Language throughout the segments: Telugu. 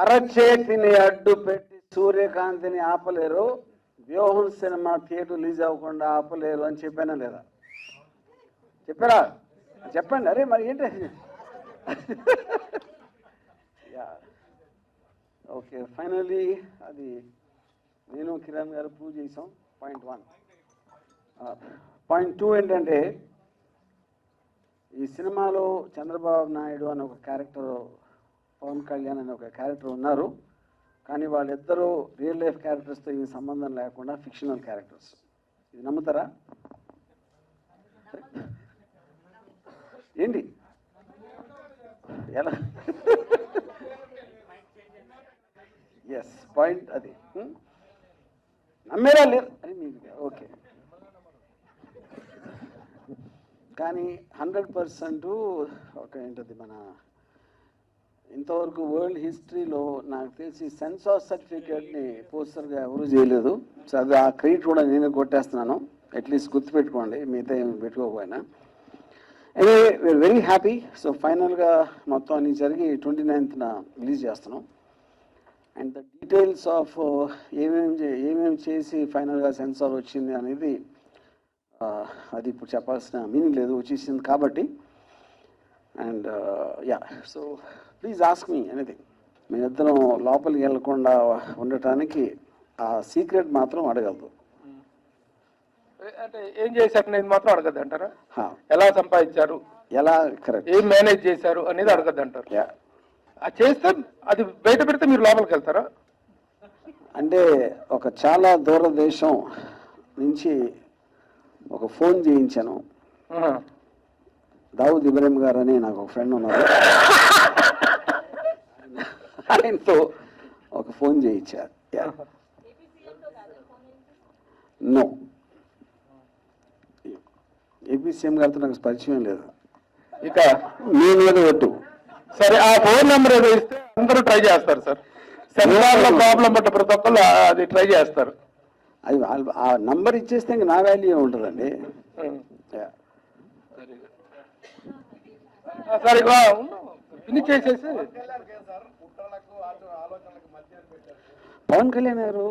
అరచేతిని అడ్డు పెట్టి సూర్యకాంతిని ఆపలేరు, వ్యూహం సినిమా థియేటర్ రిలీజ్ అవ్వకుండా ఆపలేరు అని చెప్పానా లేదా? చెప్పారా? చెప్పండి. అరే మరి ఏంటి? ఓకే, ఫైనల్లీ అది నేను కిరణ్ గారు ప్రూవ్ చేసాం. పాయింట్ 1. పాయింట్ 2 ఏంటంటే, ఈ సినిమాలో చంద్రబాబు నాయుడు అని ఒక క్యారెక్టర్, పవన్ కళ్యాణ్ అని ఒక క్యారెక్టర్ ఉన్నారు. కానీ వాళ్ళిద్దరూ రియల్ లైఫ్ క్యారెక్టర్స్తో ఈ సంబంధం లేకుండా ఫిక్షనల్ క్యారెక్టర్స్. ఇది నమ్ముతారా? ఏంటి ఎలా? ఎస్, పాయింట్ అది. నమ్మేరా లేరు అని మీకు ఓకే. కానీ 100% ఒక ఏంటది, మన ఇంతవరకు వరల్డ్ హిస్టరీలో నాకు తెలిసి సెన్సార్ సర్టిఫికేట్ని పోస్టర్గా ఎవరూ చేయలేదు. సో అది ఆ క్రెడిట్ కూడా నేనే కొట్టేస్తున్నాను. అట్లీస్ట్ గుర్తుపెట్టుకోండి, మిగతా ఏమి పెట్టుకోకపోయినా. Anyway, we're very happy. So ఫైనల్గా మొత్తం అన్ని జరిగి 29th రిలీజ్ చేస్తున్నాం. అండ్ ద డీటెయిల్స్ ఆఫ్ ఏమేమి చేసి ఫైనల్గా సెన్సార్ వచ్చింది అనేది అది ఇప్పుడు చెప్పాల్సిన మీనింగ్ లేదు, వచ్చేసింది కాబట్టి. And yeah, so please ask me anything. మీ ఇద్దరం లోపలికి వెళ్ళకుండా ఉండటానికి ఆ సీక్రెట్ మాత్రం అడగలదు. అంటే ఏం చేశారు అనేది మాత్రం అడగద్దు అంటారా? ఎలా సంపాదించారు, ఎలా కరెక్ట్ ఏం మేనేజ్ చేశారు అనేది అడగద్దు అంటారు. అది చేస్తే అది బయట పెడితే మీరు లోపలికి వెళ్తారా? అంటే ఒక చాలా దూరదేశం నుంచి ఒక ఫోన్ చేయించాను. దావుద్ ఇబ్రాహిం గారు అని నాకు ఒక ఫ్రెండ్ ఉన్నారు. ఆయనతో ఒక ఫోన్ చేయించారు. నో, ఏపీ సీఎం గారితో నాకు పరిచయం లేదు. ఇక మీ మీద ఒట్టు. సరే, ఆ ఫోన్ నెంబర్ ఏదో ఇస్తే అందరూ ట్రై చేస్తారు సార్. సెన్సార్లో ప్రాబ్లం పట్ట ప్రతి ఒక్కళ్ళు అది ట్రై చేస్తారు. అది ఆ నంబర్ ఇచ్చేస్తే ఇంక నా వాల్యూ ఉంటుందండి. సరే, ఫినిష్ చేసేసి. పవన్ కళ్యాణ్ ఎవరు?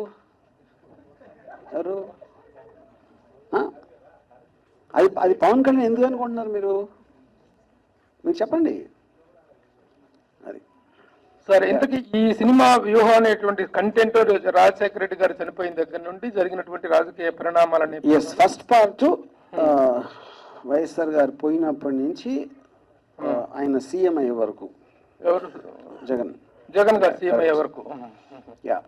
అది పవన్ కళ్యాణ్ ఎందుకు అనుకుంటున్నారు మీరు? చెప్పండి. అది సార్, ఇంతకీ ఈ సినిమా వ్యూహం అనేటువంటి కంటెంట్ రాజశేఖర రెడ్డి గారు చనిపోయిన దగ్గర నుండి జరిగినటువంటి రాజకీయ పరిణామాలని. ఎస్, ఫస్ట్ పార్ట్ వైఎస్ఆర్ గారు పోయినప్పటి నుంచి ఆయన సీఎం అయ్యే వరకు. ఎవరు? జగన్ గారు సీఎం అయ్యే వరకు. యా,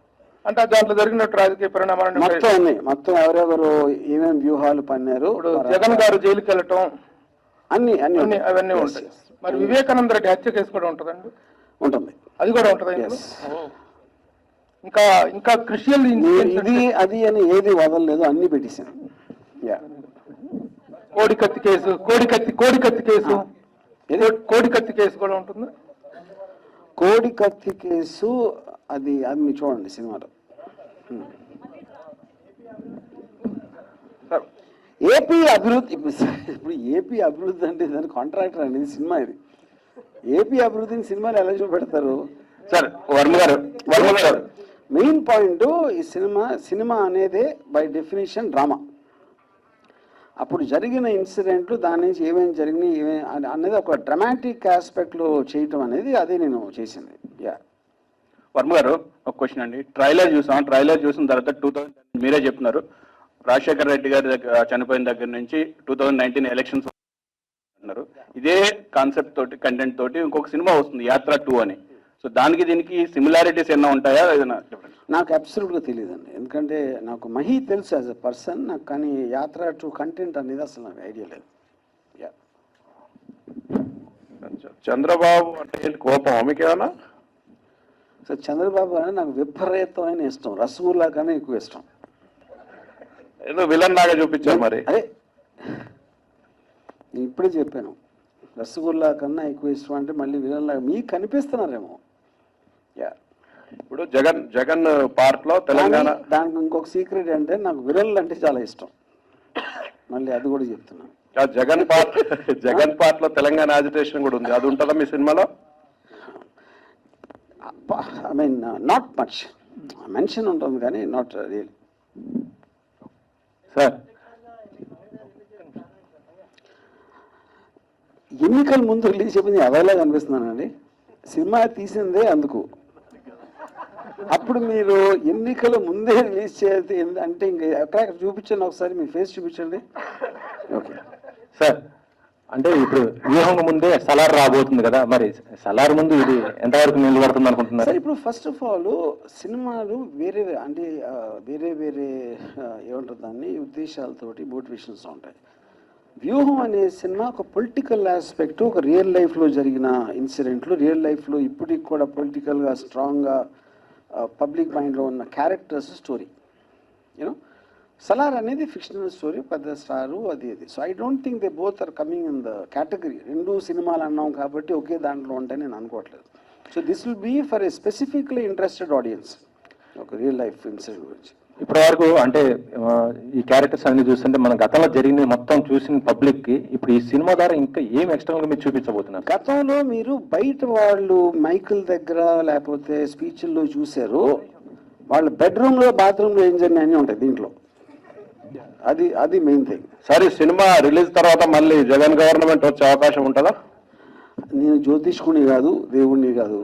అంటే దాంట్లో జరిగినట్టు రాజకీయ పరిణామాలు మొత్తం ఎవరెవరు ఏమేమి వ్యూహాలు పన్నారు. జగన్ గారు జైలుకి వెళ్ళటం అన్ని అవన్నీ ఉంటాయి. మరి వివేకానంద రెడ్డి హత్య కేసు కూడా ఉంటుందండి? ఉంటుంది. అది కూడా ఉంటుంది. ఇంకా క్రిషియల్ ఇది అది అని ఏది వదలలేదు, అన్ని పెట్టేశాను. కోడికత్తి కేసు కూడా ఉంటుంది. కోడికత్తి కేసు అది మీరు చూడండి సినిమాలో. ఏపీ అభివృద్ధి, ఇప్పుడు ఏపీ అభివృద్ధి అంటే దాని కాంట్రాక్టర్ అండి, ఇది సినిమా. ఇది ఏపీ అభివృద్ధిని సినిమాలు ఎలా చూపెడతారు సార్? వర్మ గారు మెయిన్ పాయింట్, ఈ సినిమా అనేది బై డెఫినేషన్ డ్రామా. అప్పుడు జరిగిన ఇన్సిడెంట్లు, దాని నుంచి ఏమేమి జరిగినాయి అనేది ఒక డ్రామాటిక్ ఆస్పెక్ట్లో చేయటం అనేది అదే నేను చేసింది. వర్మ గారు, ఒక క్వశ్చన్ అండి. ట్రైలర్ చూసిన తర్వాత 2000 మీరే చెప్తున్నారు, రాజశేఖర రెడ్డి గారి చనిపోయిన దగ్గర నుంచి 2019 ఎలక్షన్స్ అన్నారు. ఇదే కాన్సెప్ట్ తోటి, కంటెంట్ తోటి ఇంకొక సినిమా వస్తుంది, యాత్ర 2 అని. సో దీనికి సిమిలారిటీస్ ఏమైనా ఉంటాయా? నాకు అబ్సల్యూట్గా తెలియదండి, ఎందుకంటే నాకు మహి తెలుసు యాజ్ ఎ పర్సన్ నాకు. కానీ యాత్ర 2 కంటెంట్ అనేది అసలు నాకు ఐడియా లేదు. చంద్రబాబు అంటే కోపం మీకేమన్నా? సో చంద్రబాబు అంటే నాకు విపరీతమైన ఇష్టం, రసగుల్లా కన్నా ఎక్కువ ఇష్టం. ఏదో విలన్ లాగా చూపించారు. మరి అదే నేను ఇప్పుడే చెప్పాను, రసగుల్లా కన్నా ఎక్కువ ఇష్టం అంటే మళ్ళీ విలన్ లాగా మీకు కనిపిస్తున్నారేమో. ఇప్పుడు జగన్ పార్ట్ లో తెలంగాణ, దానికి ఇంకొక సీక్రెట్ అంటే నాకు విలన్లు అంటే చాలా ఇష్టం. మళ్ళీ అది కూడా చెప్తున్నాను. జగన్ పార్ట్ లో తెలంగాణ యాజిటేషన్ కూడా ఉంది, అది ఉంటుందా మీ సినిమాలో? I mean not much mention ఉంటుంది కానీ నాట్ రియల్. సార్ ఎన్నికల ముందు రిలీజ్ చెప్పింది అవేలాగా అనిపిస్తున్నానండి. సినిమా తీసిందే అందుకు. అప్పుడు మీరు ఎన్నికల ముందే రిలీజ్ చేయాలి అంటే ఇంక ఎక్కడ చూపించండి, ఒకసారి మీ ఫేస్ చూపించండి. ఓకే సార్, అంటే ఇప్పుడు వ్యూహం ముందే సలార్ రాబోతుంది కదా, మరి సలార్ ముందు ఇది ఎంతవరకు నిలబడుతుంది అనుకుంటున్నారు? సార్ ఇప్పుడు ఫస్ట్ ఆఫ్ ఆల్ సినిమాలు వేరే అంటే వేరే వేరే ఏమంటారు దాన్ని ఉద్దేశాలతోటి మోటివేషన్స్ ఉంటాయి. వ్యూహం అనే సినిమా ఒక పొలిటికల్ ఆస్పెక్ట్, ఒక రియల్ లైఫ్లో జరిగిన ఇన్సిడెంట్లు, రియల్ లైఫ్లో ఇప్పటికి కూడా పొలిటికల్గా స్ట్రాంగ్గా పబ్లిక్ మైండ్లో ఉన్న క్యారెక్టర్స్ స్టోరీ. యూనో సలార్ అనేది ఫిక్షనల్ స్టోరీ, పెద్ద స్టారు అది. So I don't think they both are coming in the category. రెండు సినిమాలు అన్నాం కాబట్టి ఒకే దాంట్లో ఉంటాయని నేను అనుకోవట్లేదు. So this will be for a specifically interested audience, ఒక రియల్ లైఫ్ ఇన్సిడెంట్ గురించి. ఇప్పటి వరకు అంటే ఈ క్యారెక్టర్స్ అన్ని చూస్తుంటే మన గతంలో జరిగిన మొత్తం చూసిన పబ్లిక్ కి ఇప్పుడు ఈ సినిమా ద్వారా ఇంకా ఏం ఎక్స్టర్నల్ గా మీరు చూపించబోతున్నారు? గతంలో మీరు బయట వాళ్ళు మైకిల్ దగ్గర లేకపోతే స్పీచ్ల్లో చూశారు, వాళ్ళ బెడ్రూమ్లో బాత్రూంలో ఏం జరిగినాయని ఉంటాయి దీంట్లో. అది మెయిన్ థింగ్. సార్ ఈ సినిమా రిలీజ్ తర్వాత మళ్ళీ జగన్ గవర్నమెంట్ వచ్చే అవకాశం ఉంటుందా? నేను జ్యోతిష్కుని కాదు, దేవుణ్ణి కాదు,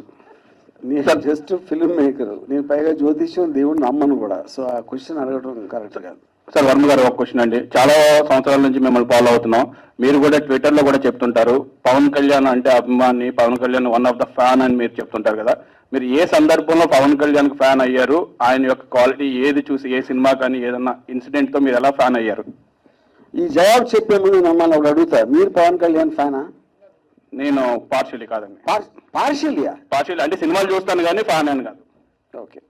నేను జస్ట్ ఫిల్మ్ మేకర్. నేను పైగా జ్యోతిష్యం దేవుడిని నమ్మను కూడా. సో ఆ క్వశ్చన్ అడగడం కరెక్ట్ కాదు. సార్ వర్మ గారు ఒక క్వశ్చన్ అండి. చాలా సంవత్సరాల నుంచి మిమ్మల్ని ఫాలో అవుతున్నాం. మీరు కూడా ట్విట్టర్లో కూడా చెప్తుంటారు పవన్ కళ్యాణ్ అంటే అభిమాని, Pawan Kalyan one of the fan అని మీరు చెప్తుంటారు కదా. మీరు ఏ సందర్భంలో పవన్ కళ్యాణ్ కి ఫ్యాన్ అయ్యారు? ఆయన యొక్క క్వాలిటీ ఏది చూసి, ఏ సినిమా కానీ ఏదన్నా ఇన్సిడెంట్ తో మీరు ఎలా ఫ్యాన్ అయ్యారు? ఈ జవాబు చెప్పే ముందు నమ్మల్ని ఒకటి అడుగుతా, మీరు పవన్ కళ్యాణ్ ఫ్యానా? నేను పార్షియలీ కాదండి. పార్షియలియా? పార్షియల్ అంటే సినిమాలు చూస్తాను కానీ ఫ్యాన్ అని కాదు. ఓకే.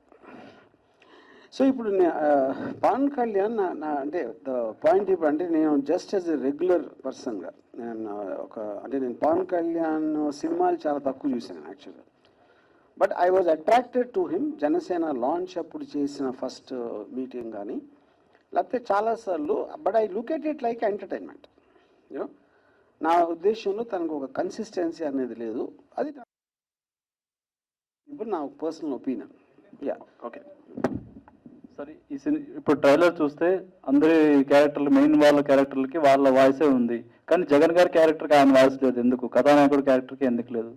సో ఇప్పుడు పవన్ కళ్యాణ్ అంటే ద పాయింట్ ఇప్పుడు అంటే నేను జస్ట్ యాజ్ ఎ రెగ్యులర్ పర్సన్గా నేను పవన్ కళ్యాణ్ సినిమాలు చాలా తక్కువ చూశాను యాక్చువల్గా. But I was attracted to him. Janasena launch అప్పుడు చేసిన ఫస్ట్ మీటింగ్ కానీ లేకపోతే చాలాసార్లు. But I look at it like entertainment. You know నా ఉద్దేశంలో తనకు ఒక కన్సిస్టెన్సీ అనేది లేదు. అది ఇప్పుడు నా పర్సనల్ ఒపీనియన్. Yeah okay. సరే, ఇప్పుడు ట్రైలర్ చూస్తే అందరి క్యారెక్టర్లు, మెయిన్ వాళ్ళ క్యారెక్టర్లకి వాళ్ళ వాయిసే ఉంది, కానీ జగన్ గారి క్యారెక్టర్కి ఆయన వాయిస్ లేదు. ఎందుకు? కథానాయకుడు క్యారెక్టర్కి ఎందుకు లేదు?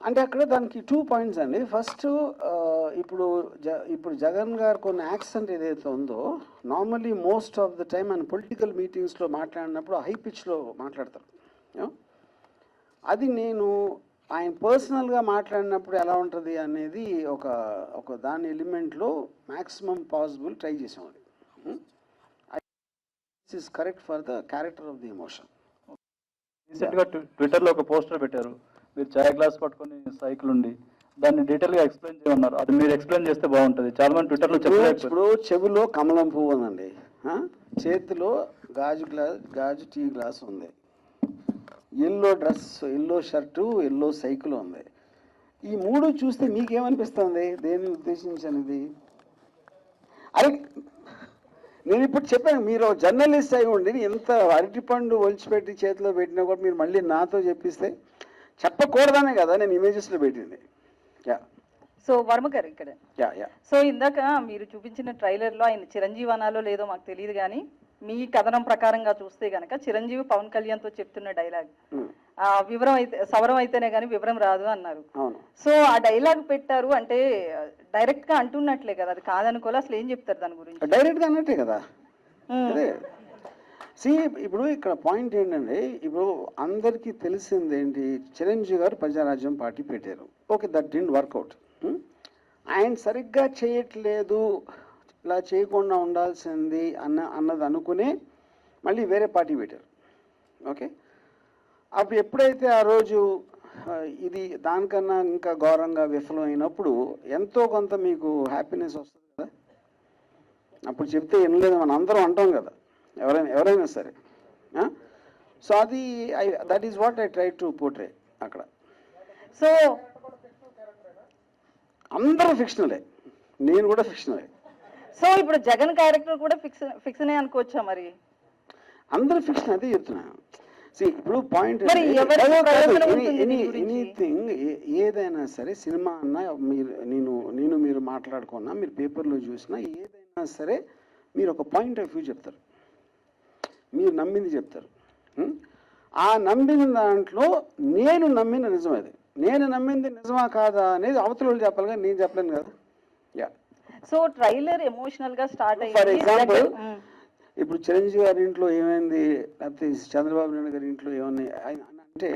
అంటే అక్కడ దానికి 2 పాయింట్స్ అండి. ఫస్ట్ ఇప్పుడు జగన్ గారు కొన్ని యాక్సెంట్ ఏదైతే ఉందో, normally most of the time ఆయన పొలిటికల్ మీటింగ్స్లో మాట్లాడినప్పుడు హై పిచ్లో మాట్లాడతారు. అది నేను ఆయన పర్సనల్గా మాట్లాడినప్పుడు ఎలా ఉంటుంది అనేది ఒక దాని ఎలిమెంట్లో మ్యాక్సిమం పాసిబుల్ ట్రై చేసాం. అది this is correct for the character of the emotion. రీసెంట్గా ట్విట్టర్లో ఒక పోస్టర్ పెట్టారు, మీరు చాయ్ గ్లాస్ పట్టుకొని సైకిల్ ఉండి దాన్ని డీటెయిల్గా ఎక్స్ప్లెయిన్ చేయమన్నారు. అది మీరు ఎక్స్ప్లెయిన్ చేస్తే బాగుంటుంది. చాలా మంది ట్విట్టర్లో చెప్పలేదు. ఇప్పుడు చెవిలో కమలం పువ్వు ఉందండి, చేతిలో గాజు టీ గ్లాస్ ఉంది, yellow dress, yellow shirt, yellow cycle ఉంది. ఈ 3 చూస్తే మీకేమనిపిస్తుంది? దేన్ని ఉద్దేశించినది? అరే నేను ఇప్పుడు చెప్పాను, మీరు జర్నలిస్ట్ అయి ఉండి ఎంత అరటిపండు ఒలిచిపెట్టి చేతిలో పెట్టినా కూడా మీరు మళ్ళీ నాతో చెప్పిస్తే చెప్పకూడదనే కదా నేను ఇమేజెస్లో పెట్టింది. యా. సో వర్మ గారు ఇక్కడ యా. సో ఇందాక మీరు చూపించిన ట్రైలర్లో ఆయన చిరంజీవి అనాలో లేదో మాకు తెలియదు, కానీ మీ కథనం ప్రకారంగా చూస్తే గనక చిరంజీవి పవన్ కళ్యాణ్తో చెప్తున్న డైలాగ్ వివరం అయితే సవరం అయితేనే కానీ వివరం రాదు అన్నారు. సో ఆ డైలాగ్ పెట్టారు అంటే డైరెక్ట్ గా అంటున్నట్లే కదా, అది కాదనుకోలే. అసలు ఏం చెప్తారు దాని గురించి? డైరెక్ట్ గా అన్నట్టే కదా. ఇప్పుడు ఇక్కడ పాయింట్ ఏంటంటే, ఇప్పుడు అందరికీ తెలిసింది ఏంటి, చిరంజీవి గారు ప్రజారాజ్యం పార్టీ పెట్టారు. Okay, that didn't work out. ఆయన సరిగ్గా చేయట్లేదు, ఇలా చేయకుండా ఉండాల్సింది అన్నది అనుకునే మళ్ళీ వేరే పార్టీ పెట్టారు. ఓకే, అప్పుడు ఎప్పుడైతే ఆ రోజు ఇది దానికన్నా ఇంకా ఘోరంగా విఫలమైనప్పుడు ఎంతో కొంత మీకు హ్యాపీనెస్ వస్తుంది కదా. అప్పుడు చెప్తే ఏం లేదు మనం అందరం అంటాం కదా, ఎవరైనా సరే. సో అది that is what I try to portray అక్కడ. సో అందరూ ఫిక్షనలే, నేను కూడా ఫిక్షనలే. సో ఇప్పుడు జగన్ క్యారెక్టర్ కూడా ఫిక్షన్ అనుకోవచ్చా? మరి అందరూ ఫిక్షన్, అదే చెప్తున్నాను. ఇప్పుడు పాయింట్ మరి ఎవరికి ప్రయోజనం ఉంటుంది దీని గురించి? ఎనీథింగ్ ఏదైనా సరే సినిమా అన్నా మీరు మాట్లాడుకున్నా మీరు పేపర్లో చూసినా ఏదైనా సరే మీరు ఒక పాయింట్ ఆఫ్ వ్యూ చెప్తారు, మీరు నమ్మింది చెప్తారు. ఆ నమ్మిన దాంట్లో నేను నమ్మిన నిజం అది, నేను నమ్మింది నిజమా కాదా అనేది అవతల వాళ్ళు చెప్పాలి కానీ నేను చెప్పలేను కదా. యా, సో ట్రైలర్ ఎమోషనల్ గా స్టార్ట్ ఫర్ అయ్యింది. ఎగ్జాంపుల్ ఇప్పుడు చిరంజీవి గారి ఇంట్లో ఏమైంది, లేకపోతే చంద్రబాబు నాయుడు గారి ఇంట్లో ఏమన్నా అంటే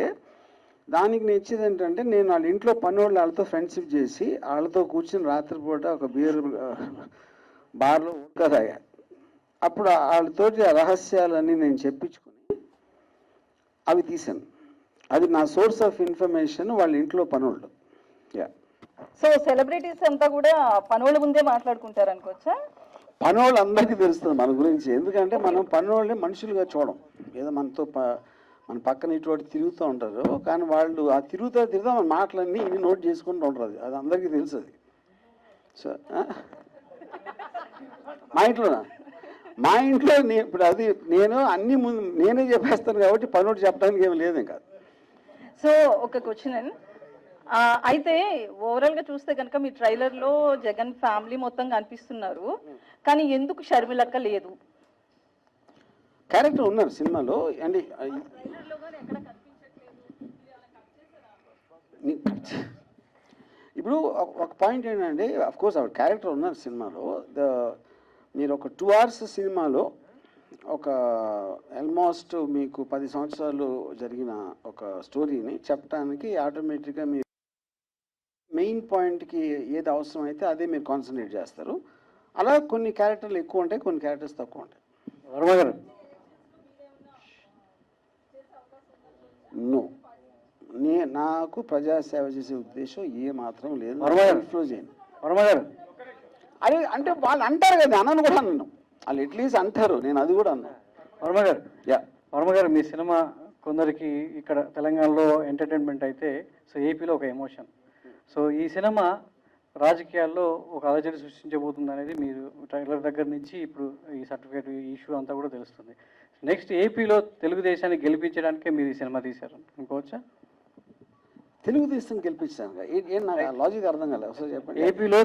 దానికి నేను ఇచ్చేది ఏంటంటే నేను వాళ్ళ ఇంట్లో పనివాళ్ళు వాళ్ళతో ఫ్రెండ్షిప్ చేసి వాళ్ళతో కూర్చుని రాత్రిపూట ఒక బీర్ బార్లో ఉడకదాగా అప్పుడు వాళ్ళతోటి ఆ రహస్యాలన్నీ నేను చెప్పించుకుని అవి తీశాను. అది నా సోర్స్ ఆఫ్ ఇన్ఫర్మేషన్ వాళ్ళ ఇంట్లో పనులు. యా, సో సెలబ్రిటీస్ అంతా కూడా పనుల ముందే మాట్లాడుకుంటారు అనుకోవచ్చా? పనోళ్ళు అందరికీ తెలుస్తుంది మన గురించి, ఎందుకంటే మనం పనోళ్ళని మనుషులుగా చూడం. ఏదో మనతో మన పక్కన ఇటువంటి తిరుగుతూ ఉంటారు, కానీ వాళ్ళు ఆ తిరుగుతా మన మాటలన్నీ ఇన్ని నోట్ చేసుకుంటూ ఉంటారు. అది అందరికీ తెలుసు. అది సో మా ఇంట్లో ఇప్పుడు అది నేను అన్ని ముందు నేనే చెప్పేస్తాను కాబట్టి పనోడు చెప్పడానికి ఏమి లేదు ఇంకా. సో ఒక క్వశ్చన్, అయితే ఓవరాల్ గా చూస్తే కనుక మీ ట్రైలర్ లో జగన్ ఫ్యామిలీ మొత్తం కనిపిస్తున్నారు, కానీ ఎందుకు షర్మిలక్క లేదు? క్యారెక్టర్ ఉన్నారు సినిమాలో అండి. ఇప్పుడు ఒక పాయింట్ ఏంటంటే అఫ్ కోర్స్ ఆవిడ క్యారెక్టర్ ఉన్నారు సినిమాలో. మీరు ఒక 2 hours సినిమాలో ఒక ఆల్మోస్ట్ మీకు 10 సంవత్సరాలు జరిగిన ఒక స్టోరీని చెప్పడానికి ఆటోమేటిక్గా మీరు మెయిన్ పాయింట్కి ఏది అవసరం అయితే అదే మీరు కాన్సన్ట్రేట్ చేస్తారు. అలా కొన్ని క్యారెక్టర్లు ఎక్కువ ఉంటాయి, కొన్ని క్యారెక్టర్స్ తక్కువ ఉంటాయి. వర్మ గారు నో, నాకు ప్రజాసేవ చేసే ఉద్దేశం ఏ మాత్రం లేదు. ఇన్ఫ్లో చేయను. వర్మ గారు అది అంటే వాళ్ళు అంటారు కదా, అన్నాను కూడా అన్నాను, వాళ్ళు ఎట్లీస్ట్ అంటారు, నేను అది కూడా అన్నాను. వర్మ గారు యా, వర్మ గారు మీ సినిమా కొందరికి ఇక్కడ తెలంగాణలో ఎంటర్టైన్మెంట్ అయితే సో ఏపీలో ఒక ఎమోషన్. సో ఈ సినిమా రాజకీయాల్లో ఒక అలజడి సృష్టించబోతుంది అనేది మీరు ట్రైలర్ దగ్గర నుంచి ఇప్పుడు ఈ సర్టిఫికేట్ ఇష్యూ అంతా కూడా తెలుస్తుంది. నెక్స్ట్ ఏపీలో తెలుగుదేశాన్ని గెలిపించడానికే మీరు ఈ సినిమా తీశారు అనుకోవచ్చా? తెలుగుదేశం గెలిపించాను ఏం నాకు లాజిక్ అర్థం కాలేదు, ఒకసారి చెప్పండి. ఏపీలో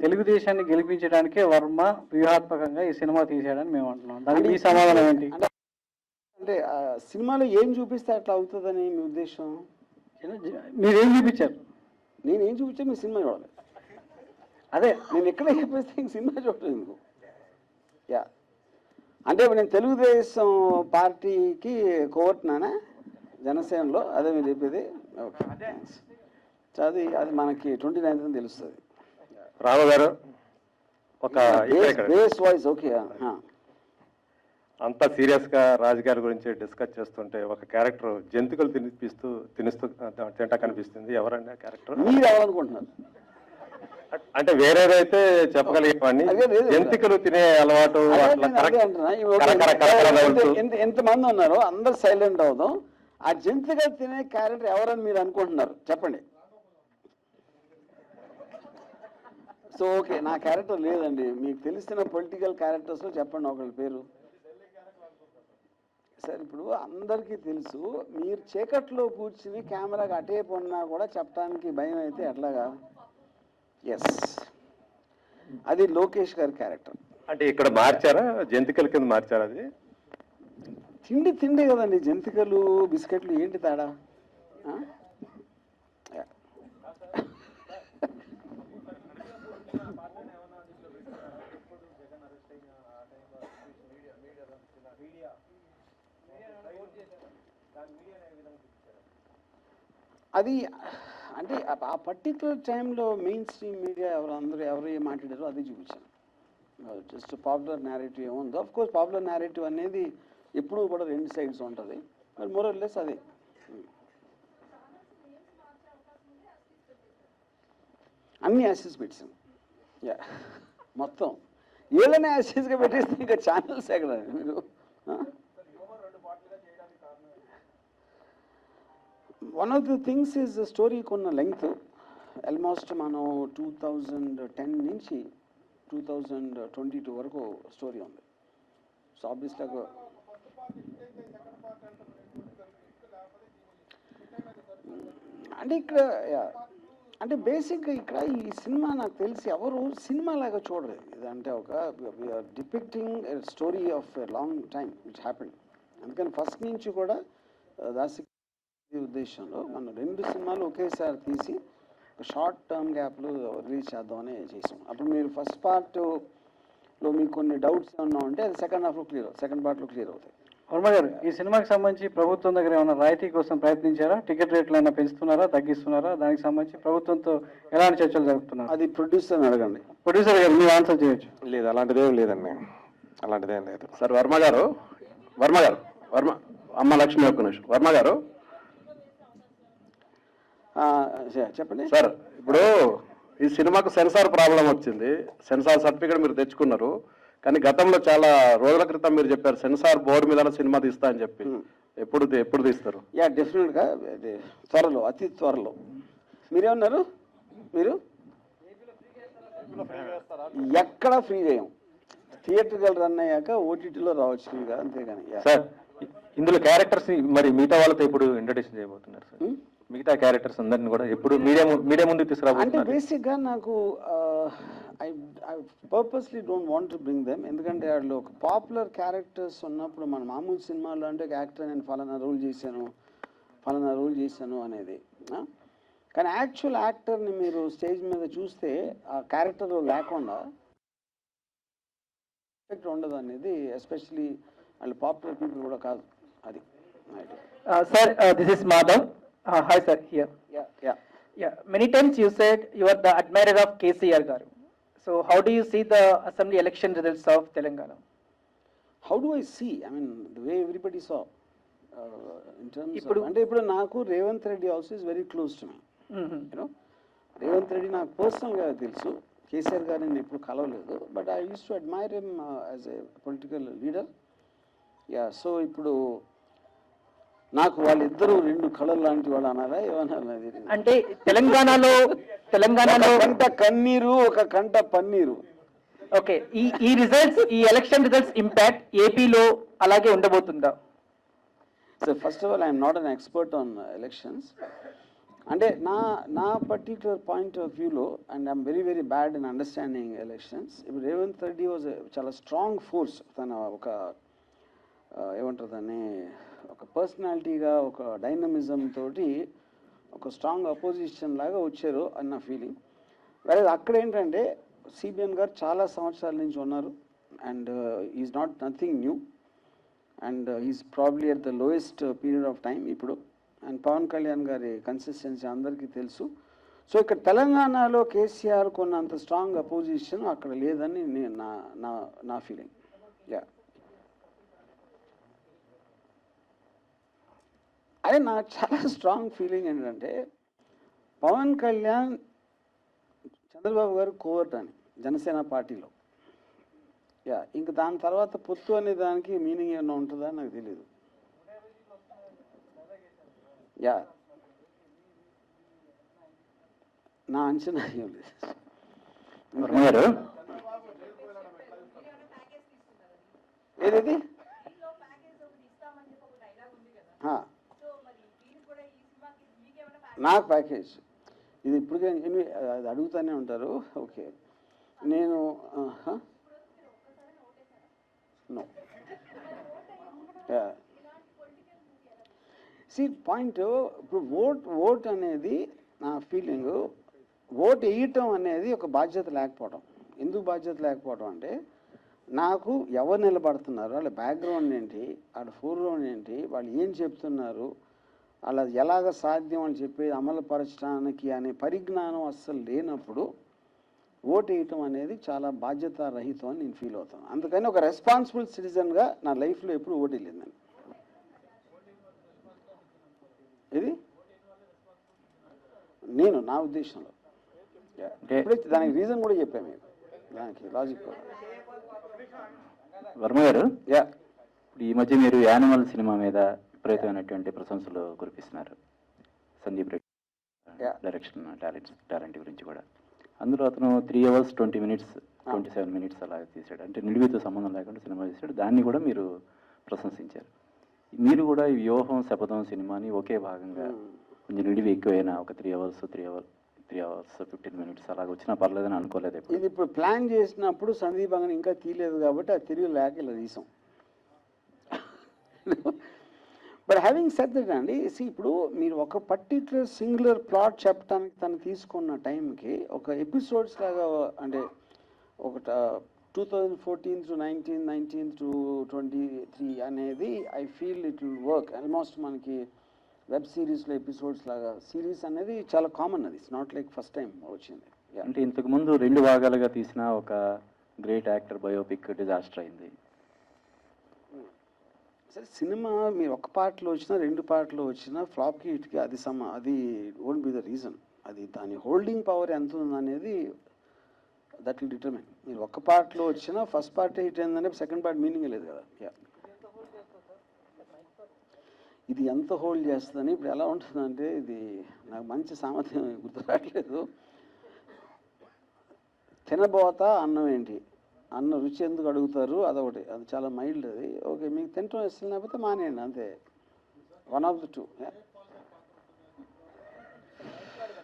తెలుగుదేశాన్ని గెలిపించడానికే వర్మ వ్యూహాత్మకంగా ఈ సినిమా తీసాడని మేము అంటున్నాం. దానికి మీ సమాధానం ఏంటి? అంటే సినిమాలో ఏం చూపిస్తే అట్లా అవుతుందని మీ ఉద్దేశం? మీరేం చూపించారు? నేనేం చూపించా మీ సినిమా చూడాలి. అదే నేను ఎక్కడ చూపిస్తే ఇంక సినిమా చూడలేదు మీకు. యా, అంటే ఇప్పుడు నేను తెలుగుదేశం పార్టీకి కోర్టునానా జనసేనలో, అదే మీరు చెప్పేది. ఓకే, అది మనకి 29th తెలుస్తుంది. రావు గారు ఒక బేస్ వాయిస్. ఓకే, అంతా సీరియస్ గా రాజకీయాల గురించి డిస్కస్ చేస్తుంటే ఒక క్యారెక్టర్ జంతికలు తినిస్తూ తింటా కనిపిస్తుంది. ఎవరండి ఆ క్యారెక్టర్? మీరు ఎవరనుకుంటున్నారు? అంటే వేరేదైతే చెప్పగలిగేవాడిని, జంతికలు తినే అలవాటు ఎంతమంది ఉన్నారో అందరు సైలెంట్ అవుదాం. ఆ జంతికలు తినే క్యారెక్టర్ ఎవరని మీరు అనుకుంటున్నారు చెప్పండి. సో ఓకే, నా క్యారెక్టర్ లేదండి. మీకు తెలిసిన పొలిటికల్ క్యారెక్టర్స్లో చెప్పండి ఒకళ్ళ పేరు. సార్ ఇప్పుడు అందరికీ తెలుసు, మీరు చీకట్లో కూర్చుని కెమెరాకి అటేపు ఉన్నా కూడా చెప్పడానికి భయం అయితే ఎట్లాగా? ఎస్, అది లోకేష్ గారి క్యారెక్టర్. అంటే ఇక్కడ మార్చారా, జంతికల కింద మార్చారా? అది తిండి కదండి, జంతికలు బిస్కెట్లు ఏంటి తేడా? అది అంటే ఆ పర్టికులర్ టైంలో మెయిన్ స్ట్రీమ్ మీడియా ఎవరు ఏం మాట్లాడారో అది చూపించాను. జస్ట్ పాపులర్ నేరేటివ్ ఏముందో, ఆఫ్ కోర్స్ పాపులర్ నేరేటివ్ అనేది ఎప్పుడూ కూడా 2 sides ఉంటుంది. మరి మోరల్లెస్ అది అన్ని యాసెస్ పెట్టాను. యా, మొత్తం ఏదైనా యాసెస్గా పెట్టేస్తే ఇంకా ఛానల్స్ ఎక్కడ మీరు? One of the things is స్టోరీకి ఉన్న లెంగ్త్. ఆల్మోస్ట్ మనం 2010 నుంచి 2022 వరకు స్టోరీ ఉంది. సో ఆబ్వియస్లీ అంటే ఇక్కడ అంటే బేసిక్గా ఇక్కడ ఈ సినిమా నాకు తెలిసి ఎవరు సినిమా లాగా చూడరు. ఇదంటే ఒక depicting story of a long time which happened. అందుకని ఫస్ట్ నుంచి కూడా దాసి ఉద్దేశంలో మనం 2 సినిమాలు ఒకేసారి తీసి షార్ట్ టర్మ్ గ్యాప్లు రిలీజ్ చేద్దామని చేసాం. అప్పుడు మీరు ఫస్ట్ పార్ట్లో మీకు కొన్ని డౌట్స్ ఏమన్నా ఉంటే అది సెకండ్ పార్ట్లో క్లియర్ అవుతాయి. వర్మ గారు, ఈ సినిమాకి సంబంధించి ప్రభుత్వం దగ్గర ఏమైనా రాయితీ కోసం ప్రయత్నించారా? టికెట్ రేట్లు ఏమైనా పెంచుతున్నారా, తగ్గిస్తున్నారా? దానికి సంబంధించి ప్రభుత్వంతో ఎలాంటి చర్చలు జరుపుతున్నారు? అది ప్రొడ్యూసర్ని అడగండి. ప్రొడ్యూసర్ గారు మీరు ఆన్సర్ చేయొచ్చు. లేదు, అలాంటిదేం లేదండి, అలాంటిదేం లేదు. సార్ వర్మ గారు అమ్మ లక్ష్మి ఒక్క నిమిషం. వర్మ గారు చెప్పండి సార్, ఇప్పుడు ఈ సినిమాకు సెన్సార్ ప్రాబ్లం వచ్చింది. సెన్సార్ సర్టిఫికేట్ మీరు తెచ్చుకున్నారు, కానీ గతంలో చాలా రోజుల క్రితం మీరు చెప్పారు సెన్సార్ బోర్డు మీద సినిమా తీస్తా అని చెప్పి. ఎప్పుడు తీస్తారు? డెఫినెట్గా త్వరలో, అతి త్వరలో. మీరేమన్నారు? మీరు ఎక్కడ ఫ్రీ చేయం, థియేటర్కి రన్ అయ్యాక ఓటీటీలో రావచ్చు ఫ్రీగా, అంతేగాని. సార్, ఇందులో క్యారెక్టర్స్ మరి మిగతా వాళ్ళతో ఇప్పుడు ఇంట్రొడ్యూషన్ చేయబోతున్నారు సార్? మిగతా క్యారెక్టర్స్ అందరిని కూడా ఎప్పుడు మీడియా ముందుకు తీసుకురాబోతున్నారు? అంటే బేసిక్గా నాకు I purposely don't want to bring them. ఎందుకంటే వాళ్ళు ఒక పాపులర్ క్యారెక్టర్స్ ఉన్నప్పుడు మన మామూలు సినిమాల్లో అంటే ఒక యాక్టర్ నేను ఫలానా రోల్ చేశాను అనేది. కానీ యాక్చువల్ యాక్టర్ని మీరు స్టేజ్ మీద చూస్తే ఆ క్యారెక్టర్ లేకుండా ఎఫెక్ట్ ఉండదు అనేది, ఎస్పెషలీ వాళ్ళు పాపులర్ పీపుల్ కూడా కాదు. అది sir, this is Madhav. Hi sir, here. Yeah. Many times you said you are the admirer of KCR garu. So how do you see the assembly election results of Telangana? How do I see? I mean, the way everybody saw. In terms of, అంటే ఇప్పుడు నాకు Revanth Reddy also is very close to me. You know, Revanth Reddy నాకు పర్సనల్గా తెలుసు. కేసీఆర్ గారిని నేను ఎప్పుడు కలవలేదు, but I use to admire him as a political leader. So ఇప్పుడు నాకు వాళ్ళిద్దరూ 2 కళలు లాంటి వాళ్ళు అనాలా ఏమన్నా? అంటే తెలంగాణలో కంట కన్నీరు, ఒక కంట పన్నీరు. ఓకే, ఈ రిజల్ట్స్, ఈ ఎలక్షన్ రిజల్ట్స్ ఇంపాక్ట్ ఏపీలో అలాగే ఉండబోతుందా? So first of all I'm not an expert on elections. అంటే నా పర్టిక్యులర్ పాయింట్ ఆఫ్ వ్యూలో, and I'm very bad in understanding elections. ఇప్పుడు రేవంత్ రెడ్డి వాజ్ చాలా స్ట్రాంగ్ ఫోర్స్. తన ఒక ఏమంటారు దాన్ని, ఒక పర్సనాలిటీగా, ఒక డైనమిజం తోటి ఒక స్ట్రాంగ్ అపోజిషన్ లాగా వచ్చారు అన్న ఫీలింగ్. వేరే అక్కడ ఏంటంటే సిబిఎన్ గారు చాలా సంవత్సరాల నుంచి ఉన్నారు, and is not nothing new, and is probably at the lowest period of time ఇప్పుడు. అండ్ పవన్ కళ్యాణ్ గారి కన్సిస్టెన్సీ అందరికీ తెలుసు. సో ఇక్కడ తెలంగాణలో కేసీఆర్ కొన్నంత స్ట్రాంగ్ అపోజిషన్ అక్కడ లేదని నా ఫీలింగ్. అదే నాకు చాలా స్ట్రాంగ్ ఫీలింగ్ ఏంటంటే పవన్ కళ్యాణ్ చంద్రబాబు గారు కోవర్ట్ అని జనసేన పార్టీలో. ఇంక దాని తర్వాత పొత్తు అనే దానికి మీనింగ్ ఏమన్నా ఉంటుందా నాకు తెలీదు. నా అంచనా ఏం లేదు. ఏది నాకు ప్యాకేజ్ ఇది ఇప్పటికే అది అడుగుతూనే ఉంటారు. ఓకే, నేను నో పాయింట్. ఇప్పుడు ఓట్ అనేది నా ఫీలింగ్, ఓట్ వేయటం అనేది ఒక బాధ్యత లేకపోవడం. ఎందుకు బాధ్యత లేకపోవడం అంటే నాకు ఎవరు నిలబడుతున్నారు, వాళ్ళ బ్యాక్గ్రౌండ్ ఏంటి, వాళ్ళ ఫోర్గ్రౌండ్ ఏంటి, వాళ్ళు ఏం చెప్తున్నారు, అలా ఎలాగ సాధ్యం అని చెప్పేది అమలుపరచడానికి అనే పరిజ్ఞానం అస్సలు లేనప్పుడు ఓటు వేయటం అనేది చాలా బాధ్యతారహితం అని నేను ఫీల్ అవుతాను. అందుకని ఒక రెస్పాన్సిబుల్ సిటిజన్గా నా లైఫ్లో ఎప్పుడు ఓటు వేయలేదు నేను. ఇది నా ఉద్దేశంలో. దానికి రీజన్ కూడా చెప్పాను మీకు, దానికి లాజిక్ కూడా. వర్మ గారు, ఈ మధ్య మీరు యానిమల్ సినిమా మీద విపరీతమైనటువంటి ప్రశంసలు కురిపిస్తున్నారు. సందీప్ రెడ్డి డైరెక్షన్ టాలెంట్ గురించి కూడా. అందులో అతను 3 hours 20 minutes 27 minutes అలా తీశాడు. అంటే నిడివితో సంబంధం లేకుండా సినిమా తీశాడు. దాన్ని కూడా మీరు ప్రశంసించారు. మీరు కూడా ఈ వ్యూహం శపథం సినిమాని ఒకే భాగంగా కొంచెం నిడివి ఎక్కువైనా ఒక 3 అవర్స్ 15 minutes అలాగ వచ్చినా పర్లేదని అనుకోలేదు ఎప్పుడు. ఇది ఇప్పుడు ప్లాన్ చేసినప్పుడు సందీప్ అంగన్ ఇంకా తీయలేదు కాబట్టి అది తిరిగి లేక ఇలా తీసాం. బట్ హ్యావింగ్ సెడ్ దట్ అండి, ఇప్పుడు మీరు ఒక పర్టిక్యులర్ సింగులర్ ప్లాట్ చెప్పడానికి తను తీసుకున్న టైంకి ఒక ఎపిసోడ్స్ లాగా, అంటే ఒక 2014 to 19 to 23 అనేది I feel it will work. Almost మనకి వెబ్ సిరీస్లో ఎపిసోడ్స్ లాగా సిరీస్ అనేది చాలా కామన్, అది it's not like first time వచ్చింది. అంటే ఇంతకుముందు 2 భాగాలుగా తీసిన ఒక గ్రేట్ యాక్టర్ బయోపిక్ డిజాస్టర్ అయింది. సరే, సినిమా మీరు ఒక పార్ట్లో వచ్చినా 2 పార్ట్లో వచ్చినా ఫ్లాప్కి హిట్కి అది వోంట్ బి ద రీజన్. అది దాని హోల్డింగ్ పవర్ ఎంత ఉందనేది దట్ విల్ డిటర్మిన్. మీరు ఒక పార్ట్లో వచ్చినా ఫస్ట్ పార్ట్ హిట్ అయిందంటే సెకండ్ పార్ట్ మీనింగ్ లేదు కదా. ఇది ఎంత హోల్డ్ చేస్తుందని ఇప్పుడు ఎలా ఉంటుందంటే, ఇది నాకు మంచి సామర్థ్యం గుర్తు రావట్లేదు. తినబోతా అన్నం ఏంటి, అన్న రుచి ఎందుకు అడుగుతారు, అదొకటి, అది చాలా మైల్డ్. అది ఓకే, మీకు తింటాం ఇష్టం లేకపోతే మానేయండి, అంతే. One of the two.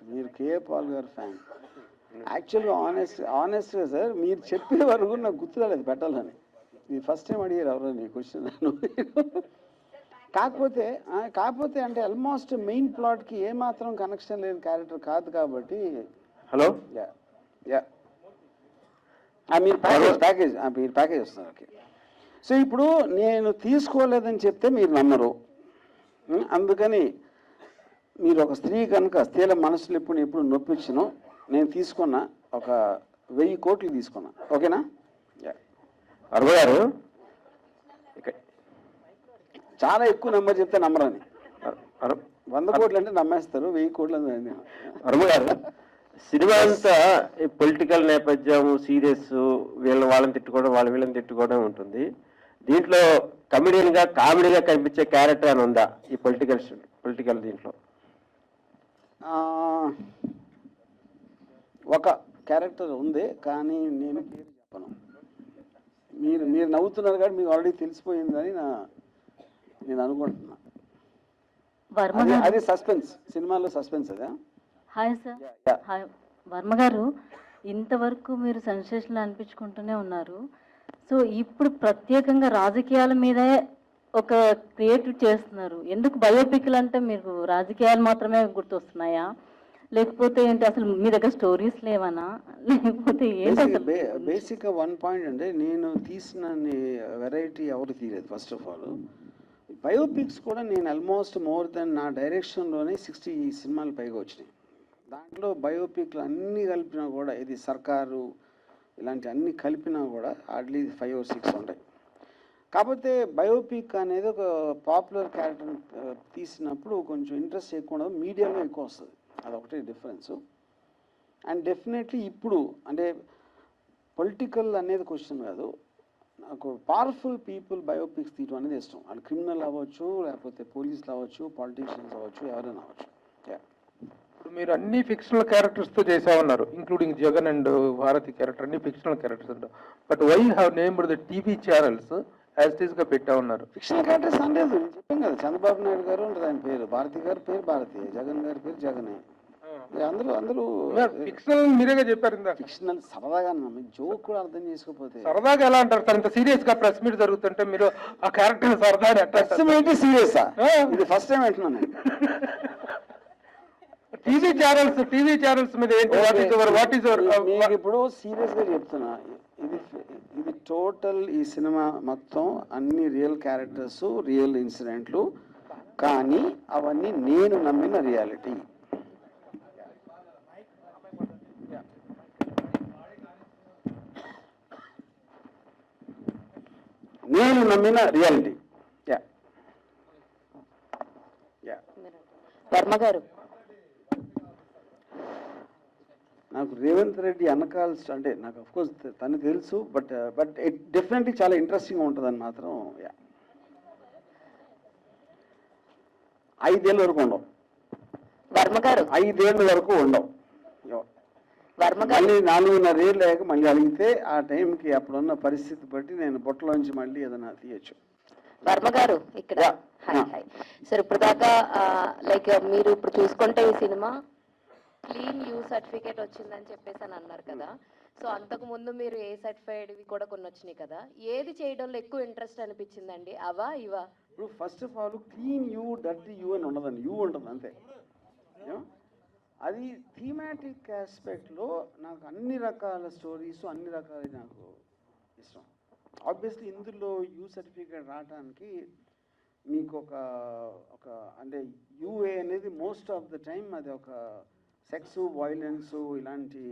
మీరు కేఏ పాల్ గారు ఫ్యాన్. యాక్చువల్గా ఆనెస్ట్గా సార్, మీరు చెప్పే వరకు నాకు గుర్తు రాలేదు పెట్టాలని. ఇది ఫస్ట్ టైం అడిగారు ఎవరో నీ క్వశ్చన్ నన్ను. కాకపోతే అంటే ఆల్మోస్ట్ మెయిన్ ప్లాట్కి ఏమాత్రం కనెక్షన్ లేని క్యారెక్టర్ కాదు కాబట్టి. హలో, మీరు ప్యాకేజ్ వస్తున్నారు. ఓకే, సో ఇప్పుడు నేను తీసుకోలేదని చెప్తే మీరు నమ్మరు. అందుకని మీరు ఒక స్త్రీ కనుక స్త్రీల మనసులు ఎప్పుడు నొప్పించను. నేను తీసుకున్నా ఒక 1000 కోట్లు తీసుకున్నా, ఓకేనా? అరవ గారు చాలా ఎక్కువ నెంబర్ చెప్తే నమ్మరని. 100 కోట్లు అంటే నమ్మేస్తారు, 1000 కోట్లు అంటే. అరుమ గారు, సినిమా అంతా పొలిటికల్ నేపథ్యం, సీరియస్, వాళ్ళని తిట్టుకోవడం, వీళ్ళని తిట్టుకోవడం ఉంటుంది. దీంట్లో కామెడీగా కనిపించే క్యారెక్టర్ అని ఉందా ఈ పొలిటికల్ దీంట్లో? ఒక క్యారెక్టర్ ఉంది, కానీ నేను పేరు చెప్పను. మీరు నవ్వుతున్నారు కాబట్టి మీకు ఆల్రెడీ తెలిసిపోయిందని నేను అనుకుంటున్నా. అది సస్పెన్స్, సినిమాలో సస్పెన్స్. అదే. Hi sir. హాయ్ వర్మ గారు, ఇంతవరకు మీరు సెన్సేషన్లు అనిపించుకుంటూనే ఉన్నారు. సో ఇప్పుడు ప్రత్యేకంగా రాజకీయాల మీదే ఒక క్రియేటివ్ చేస్తున్నారు. ఎందుకు బయోపిక్లు అంటే మీకు రాజకీయాలు మాత్రమే గుర్తొస్తున్నాయా, లేకపోతే ఏంటి, అసలు మీ దగ్గర స్టోరీస్ లేవనా, లేకపోతే ఏంటి అసలు? బేసిక్గా 1 పాయింట్ అంటే, నేను తీసిన వెరైటీ ఎవరు తీయలేదు. ఫస్ట్ ఆఫ్ ఆల్ బయోపిక్స్ కూడా నేను ఆల్మోస్ట్ మోర్ దెన్ నా డైరెక్షన్లోనే 60 సినిమాలు పైగా వచ్చినాయి. దాంట్లో బయోపిక్లు అన్నీ కలిపినా కూడా, ఇది సర్కారు ఇలాంటి అన్నీ కలిపినా కూడా హార్డ్లీ 5 or 6 ఉంటాయి. కాకపోతే బయోపిక్ అనేది ఒక పాపులర్ క్యారెక్టర్ తీసినప్పుడు కొంచెం ఇంట్రెస్ట్ ఎక్కువ ఉండదు, మీడియాలో ఎక్కువ వస్తుంది. అదొకటి డిఫరెన్సు. అండ్ డెఫినెట్లీ ఇప్పుడు అంటే పొలిటికల్ అనేది క్వశ్చన్ కాదు, నాకు పవర్ఫుల్ పీపుల్ బయోపిక్స్ తీయడం అనేది ఇష్టం. వాళ్ళు క్రిమినల్ అవ్వచ్చు, లేకపోతే పోలీసులు అవ్వచ్చు, పాలిటీషియన్స్ అవ్వచ్చు, ఎవరైనా అవ్వచ్చు. ఇప్పుడు మీరు అన్ని ఫిక్షనల్ క్యారెక్టర్స్తో చేసామన్నారు, including Jagan and Bharati character, అన్ని ఫిక్షనల్ క్యారెక్టర్స్ అంటారు. But why have named the TV channels as it ఈస్గా పెట్టా ఉన్నారు? ఫిక్షనల్ క్యారెక్టర్స్ అనలేదు, నేను చెప్పాను కదా. చంద్రబాబు నాయుడు గారు ఉంటుంది ఆయన పేరు, భారతి గారి పేరు భారతి, జగన్ గారి పేరు జగనే. అందరూ ఫిక్షనల్ మీరేగా చెప్పారు ఇందా. ఫిక్షనల్ సరదాగా జోక్ కూడా అర్థం చేసుకోకపోతే సరదాగా ఎలా అంటారు సార్? ఇంత సీరియస్ గా ప్రెస్ మీట్ జరుగుతుంటే మీరు ఆ క్యారెక్టర్ సరదా ఏంటి సీరియస్? ఇది ఫస్ట్ టైం అంటున్నాను. టీవీ ఛానల్స్ మీద ఏంటి? What is your? మీకు ఇప్పుడు సీరియస్ గా చెప్తున్నా, ఇది టోటల్ ఈ సినిమా మొత్తం అన్ని రియల్ క్యారెక్టర్స్, రియల్ ఇన్సిడెంట్లు, కానీ అవన్నీ నేను నమ్మిన రియాలిటీ. నేను నమ్మిన రియాలిటీ. వర్మ గారు, నాకు రేవంత్ రెడ్డి అనకాల్సి అంటే నాకు అఫ్కోర్స్ తను తెలుసు, బట్ ఇట్ డెఫినెట్లీ చాలా ఇంట్రెస్టింగ్ ఉంటుందని మాత్రం. 5 ఏళ్ళ వరకు ఉండవు వర్మ గారు, 5 ఏళ్ళ వరకు ఉండవు. వర్మ గారు, మళ్ళీ 4.5 ఏళ్ళు లేక మళ్ళీ అడిగితే ఆ టైంకి అప్పుడున్న పరిస్థితి బట్టి నేను బొట్టలోంచి మళ్ళీ ఏదైనా తీయచ్చు. వర్మ గారు ఇక్కడ హాయ్ హాయ్ సార్ ఇప్పుడు దాకా లైక్ మీరు ఇప్పుడు చూసుకుంటే ఈ సినిమా క్లీన్ యూ సర్టిఫికేట్ వచ్చిందని చెప్పేసి అని అన్నారు కదా. సో అంతకు ముందు మీరు ఏ సర్టిఫైడ్ ఇవి కూడా కొన్ని వచ్చినాయి కదా, ఏది చేయడంలో ఎక్కువ ఇంట్రెస్ట్ అనిపించిందండి, అవా ఇవా? ఇప్పుడు first of all clean you dirty you అని ఉండదండి, యూ ఉంటుంది అంతే. అది థీమాటిక్ ఆస్పెక్ట్లో నాకు అన్ని రకాల స్టోరీస్ అన్ని రకాల నాకు ఇష్టం. ఆబ్వియస్లీ ఇందులో యూ సర్టిఫికేట్ రావడానికి మీకు ఒక అంటే యూఏ అనేది మోస్ట్ ఆఫ్ ద టైం అది ఒక సెక్స్ వైలెన్స్ ఇలాంటి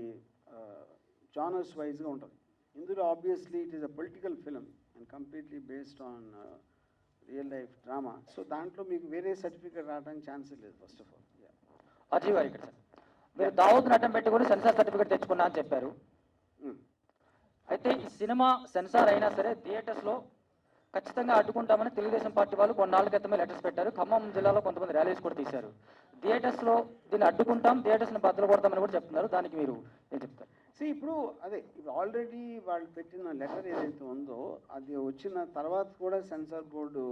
జానర్స్ వైజ్గా ఉంటుంది. ఇందులో obviously it is a political film and completely based on real life drama. So దాంట్లో మీకు వేరే సర్టిఫికేట్ రావడానికి ఛాన్సే లేదు ఫస్ట్ ఆఫ్ ఆల్. అజీవ్ గారు ఇక్కడ సార్, మీరు దావూద్ నటం పెట్టి కూడా సెన్సార్ సర్టిఫికేట్ తెచ్చుకున్నా అని చెప్పారు. అయితే ఈ సినిమా సెన్సార్ అయినా సరే థియేటర్స్లో ఖచ్చితంగా అడ్డుకుంటామని తెలుగుదేశం పార్టీ వాళ్ళు కొన్నాళ్ళ క్రితమే లెటర్స్ పెట్టారు. ఖమ్మం జిల్లాలో కొంతమంది ర్యాలీస్ కూడా తీశారు. థియేటర్స్లో దీన్ని అడ్డుకుంటాం, థియేటర్స్ని బద్దలు కొడతామని కూడా చెప్తున్నారు. దానికి మీరు ఏం చెప్తారు? ఇప్పుడు ఇప్పుడు ఆల్రెడీ వాళ్ళు పెట్టిన లెటర్ ఏదైతే ఉందో అది వచ్చిన తర్వాత కూడా సెన్సార్ బోర్డు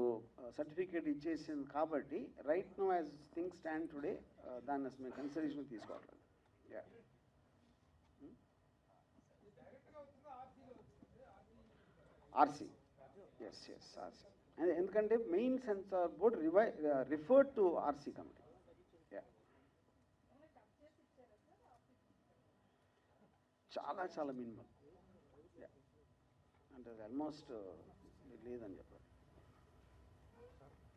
సర్టిఫికేట్ ఇచ్చేసింది కాబట్టి right now as things stand today దాన్ని అసలు మేము కన్సిడరేషన్ తీసుకోవాలి. ఆర్సీ ఎస్ ఆర్సీ, ఎందుకంటే main censor board referred to RC committee. చాలా చాలా మినిమం, అంటే అది ఆల్మోస్ట్ లేదని చెప్పారు.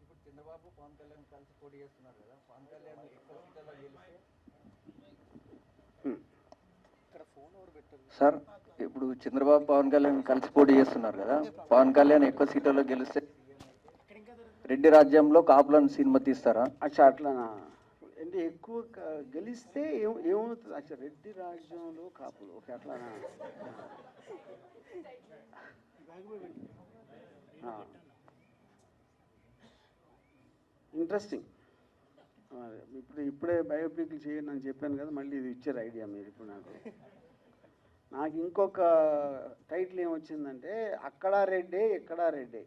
ఇప్పుడు చంద్రబాబు పవన్ కళ్యాణ్ కలిసి పోటీ చేస్తున్నారు కదా, పవన్ కళ్యాణ్ ఎక్కువ సీట్లలో గెలిస్తే సార్, ఇప్పుడు చంద్రబాబు పవన్ కళ్యాణ్ కలిసి పోటీ చేస్తున్నారు కదా, పవన్ కళ్యాణ్ ఎక్కువ సీట్లలో గెలిస్తే రెడ్డి రాజ్యంలో కాపులను సినిమా తీస్తారా? అట్లానా అంటే ఎక్కువ గెలిస్తే ఏమవుతుంది? అచ్చా రెడ్డి రాజ్యంలో కాపులు ఓకే అట్లానా? ఇంట్రెస్టింగ్. ఇప్పుడే బయోపిక్లు చేయండి అని చెప్పాను కదా, మళ్ళీ ఇది ఇచ్చారు ఐడియా మీరు ఇప్పుడు. నాకు ఇంకొక టైటిల్ ఏమొచ్చిందంటే అక్కడా రెడ్డే ఇక్కడా రెడ్డే.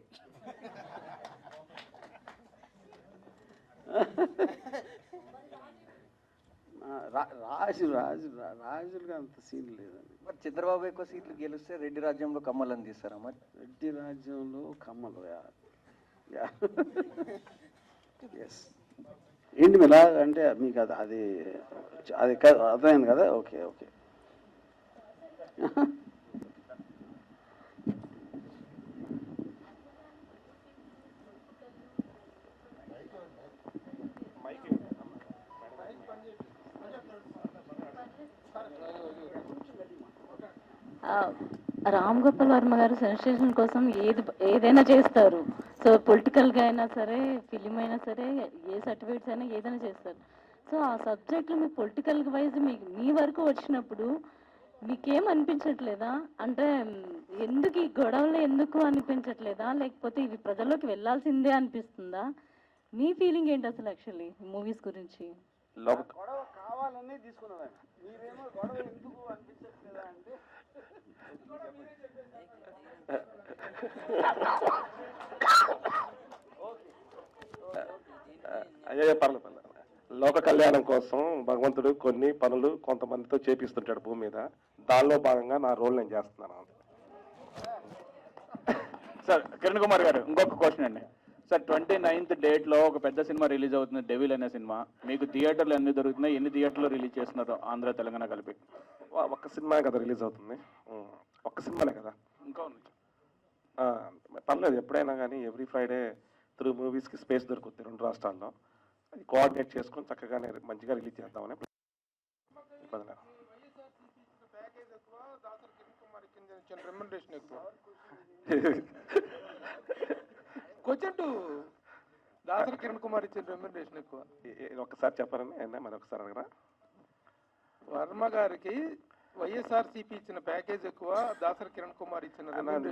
రాజులుగా అంత సీన్ లేదండి. మరి చంద్రబాబు ఎక్కువ సీట్లు గెలిస్తే రెడ్డి రాజ్యంలో కమ్మలని తీస్తారా? మరి రెడ్డి రాజ్యంలో కమ్మలు ఎస్ ఏంటి ఇలా అంటే మీకు అది అర్థమైంది కదా? Okay okay. రామ్ గోపాల్ వర్మ గారు సెన్సేషన్ కోసం ఏదైనా చేస్తారు. సో పొలిటికల్గా అయినా సరే, ఫిలిం అయినా సరే, ఏ సర్టిఫికేట్స్ అయినా ఏదైనా చేస్తారు. సో ఆ సబ్జెక్ట్లో మీకు పొలిటికల్ వైజ్ మీ వరకు వచ్చినప్పుడు మీకేం అనిపించట్లేదా? అంటే ఎందుకు ఈ గొడవలు ఎందుకు అనిపించట్లేదా? లేకపోతే ఇవి ప్రజల్లోకి వెళ్ళాల్సిందే అనిపిస్తుందా? మీ ఫీలింగ్ ఏంటి అసలు యాక్చువల్లీ మూవీస్ గురించి? గొడవ కావాలనే తీసుకున్నాను, మీరేమో గొడవ ఎందుకు అనిపించట్లేదా అంటే అయ్యే పర్లేదు. లోక కళ్యాణం కోసం భగవంతుడు కొన్ని పనులు కొంతమందితో చేపిస్తుంటాడు భూమి మీద, దానిలో భాగంగా నా రోల్ నేను చేస్తున్నాను. సార్ కిరణ్ కుమార్ గారు, ఇంకొక క్వశ్చన్ అండి. సార్ 29th డేట్లో ఒక పెద్ద సినిమా రిలీజ్ అవుతుంది, డెవిల్ అనే సినిమా. మీకు థియేటర్లు ఎన్ని దొరుకుతున్నాయి, ఎన్ని థియేటర్లు రిలీజ్ చేస్తున్నారు ఆంధ్ర తెలంగాణ కలిపి? ఒక్క సినిమా కదా రిలీజ్ అవుతుంది, ఒక్క సినిమానే కదా. ఇంకా పర్లేదు, ఎప్పుడైనా కానీ ఎవ్రీ ఫ్రైడే 3 మూవీస్కి స్పేస్ దొరుకుతుంది 2 రాష్ట్రాల్లో. అది కోఆర్డినేట్ చేసుకొని చక్కగానే మంచిగా రిలీజ్ చేద్దామని. దాసరి కిరణ్ కుమార్ ఇచ్చిన రెమ్యునరేషన్ ఎక్కువ. ఒక్కసారి చెప్పారని మరి ఒకసారి అడగరా? వర్మ గారికి వైఎస్ఆర్సీపీ ఇచ్చిన ప్యాకేజ్ ఎక్కువ, దాసరి కిరణ్ కుమార్ ఇచ్చిన.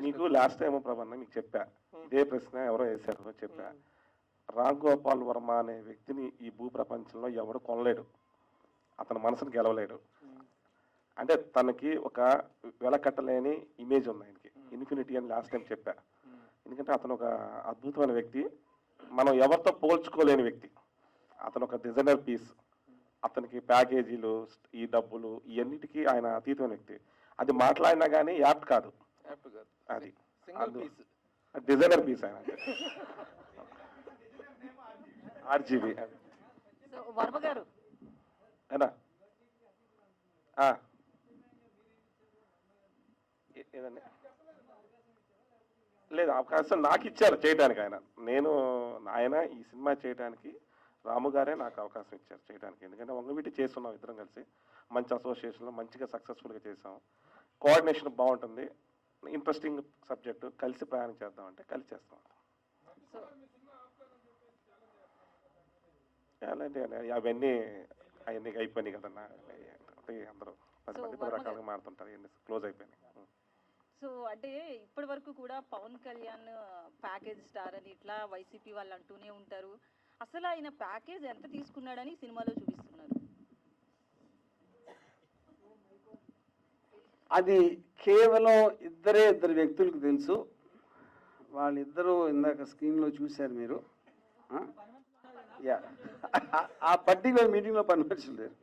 మీకు లాస్ట్ టైం ప్రభాన మీకు చెప్పా, ఇదే ప్రశ్న ఎవరో వేశారు చెప్పా. రామ్ గోపాల్ వర్మ అనే వ్యక్తిని ఈ భూ ప్రపంచంలో ఎవడు కొనలేడు, అతని మనసును గెలవలేడు. అంటే తనకి ఒక వెలకట్టలేని ఇమేజ్ ఉంది ఆయనకి, ఇన్ఫినిటీ అని లాస్ట్ టైం చెప్పా. ఎందుకంటే అతను ఒక అద్భుతమైన వ్యక్తి, మనం ఎవరితో పోల్చుకోలేని వ్యక్తి. అతను ఒక డిజైనర్ పీస్. అతనికి ప్యాకేజీలు, ఈ డబ్బులు, ఇవన్నిటికీ ఆయన అతీతమైన వ్యక్తి. అది మాట్లాడినా కానీ యాప్ట్ కాదు, అది డిజైనర్ పీస్ ఆయన. ఆర్జీబీ సో వర్మ గారు ఏనా ఏదండి? లేదు, అవకాశం నాకు ఇచ్చారు చేయడానికి. ఆయన ఈ సినిమా చేయడానికి రాము గారే నాకు అవకాశం ఇచ్చారు చేయడానికి. ఎందుకంటే వంగవీటి చేస్తున్నాం ఇద్దరం కలిసి, మంచి అసోసియేషన్లో మంచిగా సక్సెస్ఫుల్గా చేసాం. కోఆర్డినేషన్ బాగుంటుంది, ఇంట్రెస్టింగ్ సబ్జెక్టు, కలిసి ప్రయాణం చేద్దామంటే కలిసి చేస్తాం. అలాంటి అవన్నీ అయిపోయినాయి కదన్నా, అందరూ 10 మంది 10 రకాలుగా మారుతుంటారు, ఇవన్నీ క్లోజ్ అయిపోయినాయి. సో అంటే ఇప్పటి వరకు కూడా పవన్ కళ్యాణ్ ప్యాకేజ్ స్టార్ అని ఇట్లా వైసీపీ వాళ్ళు అంటూనే ఉంటారు. అసలు ఆయన ప్యాకేజ్ ఎంత తీసుకున్నాడని సినిమాలో చూపిస్తున్నారు. అది కేవలం ఇద్దరు వ్యక్తులకు తెలుసు. వాళ్ళిద్దరూ ఇందాక స్క్రీన్లో చూశారు మీరు. ఆ పర్టికులర్ మీటింగ్లో పనిపించలేరు.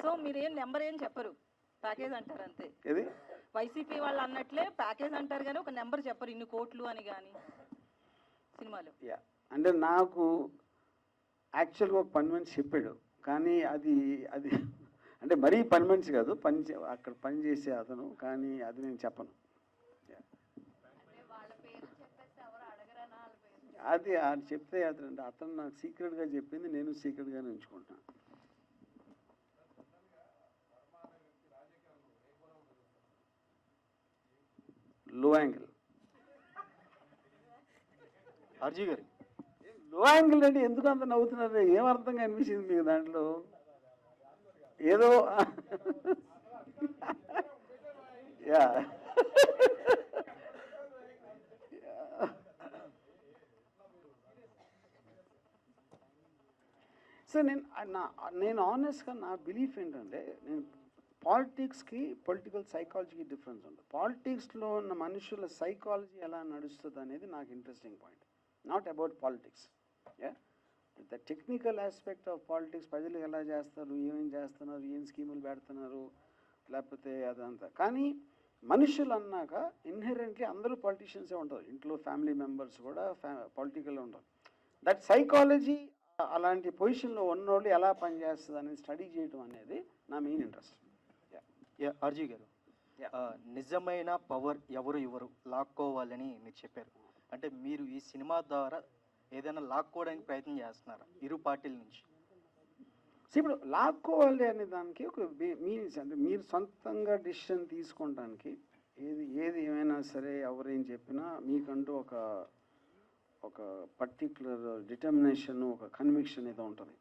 సో మీరేం నెంబర్ ఏం చెప్పరు, ప్యాకేజ్ అంటారు అంతే. ఇది వైసీపీ వాళ్ళు అన్నట్లే ప్యాకేజ్ అంటారు కానీ ఒక నెంబర్ చెప్పరు, ఇన్ని కోట్లు అని కానీ సినిమాలో. అంటే నాకు యాక్చువల్గా ఒక పని మనిషి చెప్పాడు, కానీ అది అంటే మరీ పని మనిషి కాదు, అక్కడ పని చేసే అతను, కానీ అది నేను చెప్పను. అది చెప్తే అతను నాకు సీక్రెట్గా చెప్పింది, నేను సీక్రెట్గానే ఉంచుకుంటున్నాను. లో యాంగిల్ ఆర్జీ గారు, లో యాంగిల్ అంటే ఎందుకు అంత నవ్వుతున్నారు? ఏం అర్థంగా అనిపించింది మీకు దాంట్లో? ఏదో యా సో నేను ఆనెస్ట్గా నా బిలీఫ్ ఏంటంటే, నేను పాలిటిక్స్కి పొలిటికల్ సైకాలజీకి డిఫరెన్స్ ఉంటుంది. పాలిటిక్స్లో ఉన్న మనుషుల సైకాలజీ ఎలా నడుస్తుంది అనేది నాకు interesting point, not about politics. The technical aspect of politics, ప్రజలు ఎలా చేస్తారు, ఏమేం చేస్తున్నారు, ఏం స్కీములు పెడుతున్నారు, లేకపోతే అదంతా. కానీ మనుషులు అన్నాక ఇన్హెరెంట్లీ అందరూ పొలిటీషియన్సే ఉంటారు, ఇంట్లో ఫ్యామిలీ మెంబర్స్ కూడా పొలిటికల్లో ఉంటారు. దట్ సైకాలజీ, అలాంటి పొజిషన్లో ఉన్నోళ్ళు ఎలా పనిచేస్తుంది అనేది స్టడీ చేయడం అనేది నా మెయిన్ ఇంట్రెస్ట్. ఆర్జీ గారు, నిజమైన పవర్ ఎవరు లాక్కోవాలని మీరు చెప్పారు. అంటే మీరు ఈ సినిమా ద్వారా ఏదైనా లాక్కోవడానికి ప్రయత్నం చేస్తున్నారా ఇరు పార్టీల నుంచి? ఇప్పుడు లాక్కోవాలి అనే దానికి ఒక మీన్స్, అంటే మీరు సొంతంగా డిసిషన్ తీసుకోవడానికి ఏది ఏమైనా సరే, ఎవరేం చెప్పినా మీకంటూ ఒక పర్టిక్యులర్ డిటర్మినేషన్, ఒక కన్విక్షన్ ఏదో ఉంటుంది.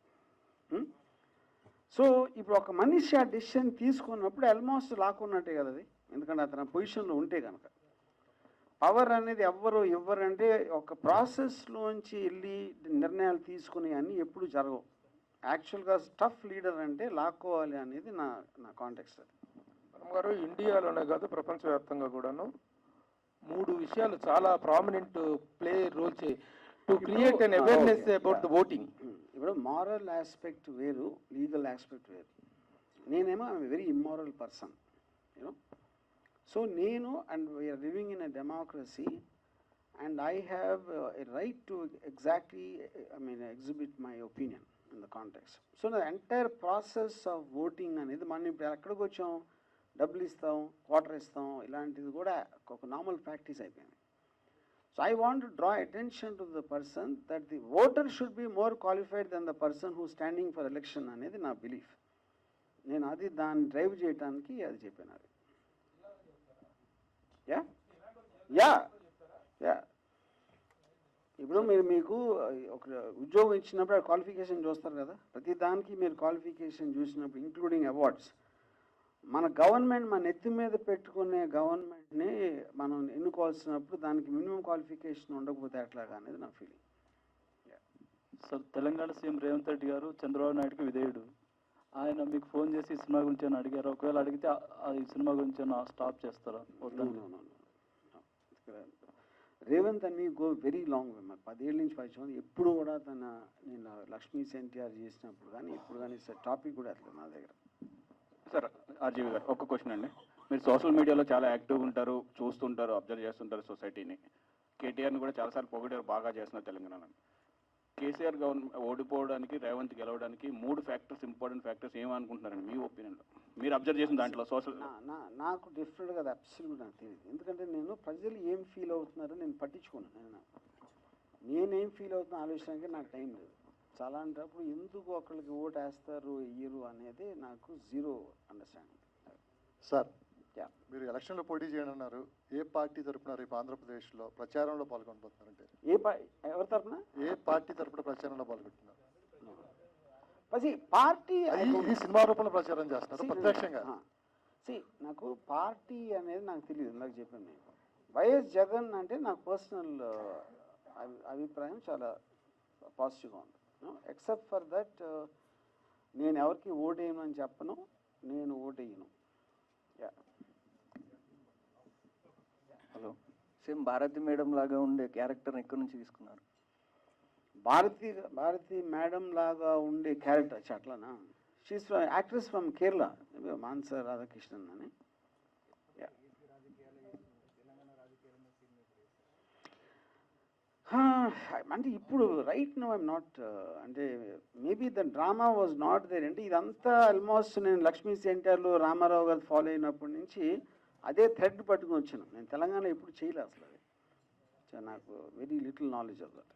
సో ఇప్పుడు ఒక మనిషి ఆ డిసిషన్ తీసుకున్నప్పుడు ఆల్మోస్ట్ లాక్కున్నట్టే కదా అది, ఎందుకంటే అతను పొజిషన్లో ఉంటే కనుక. పవర్ అనేది ఇవ్వరంటే ఒక ప్రాసెస్లోంచి వెళ్ళి నిర్ణయాలు తీసుకునే అన్నీ ఎప్పుడు జరగవు. యాక్చువల్గా టఫ్ లీడర్ అంటే లాక్కోవాలి అనేది నా కాంటెక్స్ట్. అది గారు, ఇండియాలోనే కాదు ప్రపంచవ్యాప్తంగా కూడాను 3 విషయాలు చాలా prominent play role to create an awareness about the voting. ఇప్పుడు మారల్ ఆస్పెక్ట్ వేరు, లీగల్ ఆస్పెక్ట్ వేరు. నేనేమో very immoral person, you know. So and we are living in a democracy, and I have a right to exactly, exhibit my opinion in the context. So the entire process of voting అనేది మనం ఇప్పుడు ఎక్కడికి వచ్చాం, డబ్బులు ఇస్తాం, క్వార్టర్ ఇస్తాం, ఇలాంటిది కూడా ఒక నార్మల్ ప్రాక్టీస్ అయిపోయింది. So I want to draw attention to the person that the voter should be more qualified than the person who is standing for election అనేది నా బిలీఫ్. నేను దాన్ని డ్రైవ్ చేయడానికి అది చెప్పాను. అది ఇప్పుడు మీకు ఒక ఉద్యోగం ఇచ్చినప్పుడు క్వాలిఫికేషన్ చూస్తారు కదా, ప్రతి దానికి మీరు క్వాలిఫికేషన్ చూసినప్పుడు ఇంక్లూడింగ్ అవార్డ్స్. మన గవర్నమెంట్ మన నెత్తి మీద పెట్టుకునే గవర్నమెంట్ని మనం ఎన్నుకోవాల్సినప్పుడు దానికి మినిమం క్వాలిఫికేషన్ ఉండకపోతే ఎట్లాగా అనేది నా feeling. Sir, Telangana CM Revanth Reddy గారు చంద్రబాబు నాయుడుకి విధేయుడు. ఆయన మీకు ఫోన్ చేసి ఈ సినిమా గురించి అని అడిగారు. ఒకవేళ అడిగితే ఈ సినిమా గురించి స్టాప్ చేస్తారా? రేవంత్ అని గో వెరీ లాంగ్ మరి 10 ఏళ్ళ నుంచి పరిచయం. ఎప్పుడు కూడా నేను లక్ష్మీ ఎన్టీఆర్ చేసినప్పుడు కానీ ఇప్పుడు కానీ టాపిక్ కూడా అట్లా నా దగ్గర. సార్ ఆర్జీవి గారు ఒక క్వశ్చన్ అండి. మీరు సోషల్ మీడియాలో చాలా యాక్టివ్గా ఉంటారు, చూస్తుంటారు, అబ్జర్వ్ చేస్తుంటారు సొసైటీని. కేటీఆర్ని కూడా చాలాసార్లు పొగిడారు, బాగా చేస్తున్నారు తెలంగాణలో. కేసీఆర్ గవర్నమెంట్ ఓడిపోవడానికి, రేవంత్ గెలవడానికి 3 ఫ్యాక్టర్స్, ఇంపార్టెంట్ ఫ్యాక్టర్స్ ఏమనుకుంటున్నారండి మీ ఒపీనియన్లో, మీరు అబ్జర్వ్ చేసిన దాంట్లో సోషల్? నాకు డిఫరెంట్గా అది అబ్సల్యూట్ నాకు తెలియదు. ఎందుకంటే నేను ప్రజలు ఏం ఫీల్ అవుతున్నారో నేను పట్టించుకున్నాను. నేనేం ఫీల్ అవుతున్నా ఆలోచించడానికి నాకు టైం లేదు. చాలా అంటప్పుడు ఎందుకు ఒకళ్ళకి ఓటు వేస్తారు వేయరు అనేది నాకు జీరో అండర్స్టాండింగ్. సార్, మీరు ఎలక్షన్లో పోటీ చేయనున్నారు. ఏ పార్టీ తరఫున రేపు ఆంధ్రప్రదేశ్లో ప్రచారంలో పాల్గొనబోతున్నారంటే ఎవరి తరఫున, ఏ పార్టీ తరఫున ప్రచారంలో పాల్గొంటున్నారు? పార్టీ ఇది సినిమా రూపంలో ప్రచారం చేస్తున్నారు ప్రత్యక్షంగా. నాకు పార్టీ అనేది నాకు తెలియదు. నాకు చెప్పాను నేను వైఎస్ జగన్ అంటే నాకు పర్సనల్ అభిప్రాయం చాలా పాజిటివ్గా ఉంది. ఎక్సెప్ట్ ఫర్ దట్ నేను ఎవరికి ఓటేయను అని చెప్పను, నేను ఓటేయను. హలో, సేమ్ భారతి మేడం లాగా ఉండే క్యారెక్టర్ని ఎక్కడి నుంచి తీసుకున్నారు? భారతి మేడం లాగా ఉండే క్యారెక్టర్ అట్లానా? She's actress from Kerala, Manasa Radhakrishnan అని. అంటే ఇప్పుడు రైట్ నో ఐఎమ్ నాట్, అంటే maybe the drama was not there. అంటే ఇదంతా ఆల్మోస్ట్ నేను లక్ష్మీ ఎన్టీఆర్లో రామారావు గారు ఫాలో అయినప్పటి నుంచి అదే థ్రెడ్ పట్టుకుని వచ్చాను. నేను తెలంగాణ ఎప్పుడు చేయలేదు అసలు. అది నాకు very little knowledge of that.